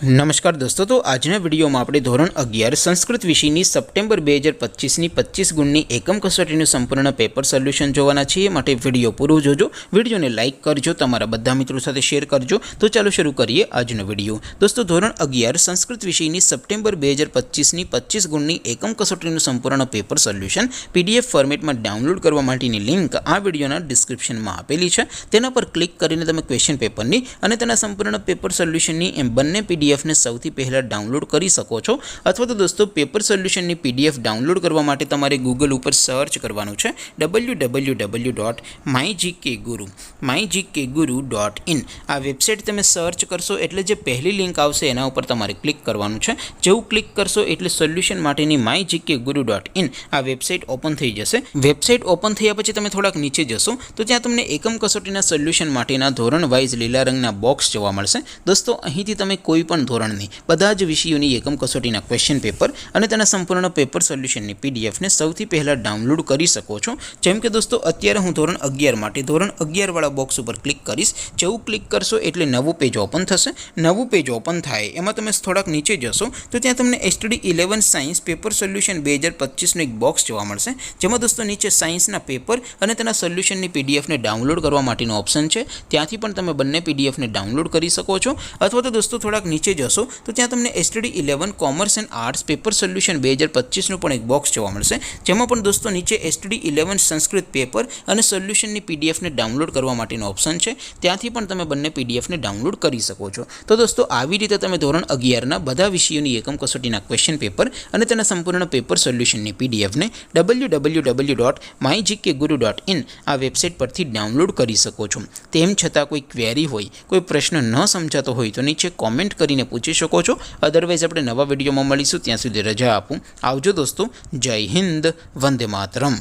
नमस्कार दोस्तों, तो आज विडियो में આપણે ધોરણ 11 સંસ્કૃત વિષયની સપ્ટેમ્બર 2025ની 25 ગુણની એકમ કસોટીનું સંપૂર્ણ પેપર સોલ્યુશન જોવાના છીએ। માટે વિડિયો પૂરો જોજો, વિડિયોને લાઈક કરજો, તમારા બધા મિત્રો સાથે શેર કરજો। તો ચાલો શરૂ કરીએ આજનો વિડિયો। દોસ્તો, ધોરણ 11 સંસ્કૃત વિષયની સપ્ટેમ્બર 2025ની 25 ગુણની એકમ કસોટીનું સંપૂર્ણ પેપર સોલ્યુશન પીડીએફ ફોર્મેટમાં ડાઉનલોડ કરવા માટેની લિંક આ વિડિયોના ડિસ્ક્રિપ્શનમાં આપેલી છે। તેના પર ક્લિક કરીને તમે ક્વેશ્ચન પેપરની અને તેના સંપૂર્ણ પેપર સોલ્યુશનની એમ બંને પીડીએફ ने સૌથી પહેલા ડાઉનલોડ કરી શકો છો। અથવા તો દોસ્તો, પેપર સોલ્યુશનની પીડીએફ ડાઉનલોડ કરવા માટે તમારે ગૂગલ ઉપર સર્ચ કરવાનું છે www.mygkguru.in। આ વેબસાઇટ તમે સર્ચ કરશો એટલે જે પહેલી લિંક આવશે એના ઉપર તમારે ક્લિક કરવાનું છે। જેવું ક્લિક કરશો એટલે સોલ્યુશન માટેની mygkguru.in આ વેબસાઇટ ઓપન થઈ જશે। વેબસાઇટ ઓપન થયા પછી તમે થોડાક નીચે જશો તો ત્યાં તમને એકમ કસોટીના સોલ્યુશન માટેના ધોરણ વાઇઝ લીલા રંગના બોક્સ જોવા મળશે। દોસ્તો, અહીંથી તમે કોઈ પણ ધોરણની બધા જ વિષયોની એકમ કસોટીના ક્વેશ્ચન પેપર અને તેના સંપૂર્ણ પેપર સોલ્યુશનની પીડીએફને સૌથી પહેલાં ડાઉનલોડ કરી શકો છો। જેમ કે દોસ્તો, અત્યારે હું ધોરણ 11 માટે ધોરણ 11 વાળા બોક્સ ઉપર ક્લિક કરીશ। જેવું ક્લિક કરશો એટલે નવું પેજ ઓપન થશે। નવું પેજ ઓપન થાય એમાં તમે થોડાક નીચે જશો તો ત્યાં તમને STD 11 સાયન્સ પેપર સોલ્યુશન 2025નું એક બોક્સ જોવા મળશે। જેમાં દોસ્તો નીચે સાયન્સના પેપર અને તેના સોલ્યુશનની પીડીએફને ડાઉનલોડ કરવા માટેનો ઓપ્શન છે। ત્યાંથી પણ તમે બંને પીડીએફને ડાઉનલોડ કરી શકો છો। અથવા તો દોસ્તો થોડાક નીચે જશો તો ત્યાં તમને STD 11 commerce and arts paper solution 2025નું પણ એક બોક્સ જોવા મળશે। જેમાં પણ દોસ્તો નીચે STD 11 સંસ્કૃત પેપર અને સોલ્યુશનની પીડીએફને ડાઉનલોડ કરવા માટેનો ઓપ્શન છે। ત્યાંથી પણ તમે બંને પીડીએફને ડાઉનલોડ કરી શકો છો। તો દોસ્તો, આવી રીતે તમે ધોરણ 11ના બધા વિષયોની એકમ કસોટીના ક્વેશ્ચન પેપર અને તેના સંપૂર્ણ પેપર સોલ્યુશનની પીડીએફને www.mygkguru.in આ વેબસાઇટ પરથી ડાઉનલોડ કરી શકો છો। તેમ છતાં કોઈ ક્વેરી હોય, કોઈ પ્રશ્ન ન સમજાતો હોય તો નીચે કોમેન્ટ કરીને પૂછી શકો છો। અદરવાઇઝ આપણે નવા વિડીયોમાં મળીશું, ત્યાં સુધી રજા આપું। આવજો દોસ્તો, જય હિન્દ, વંદે માતરમ।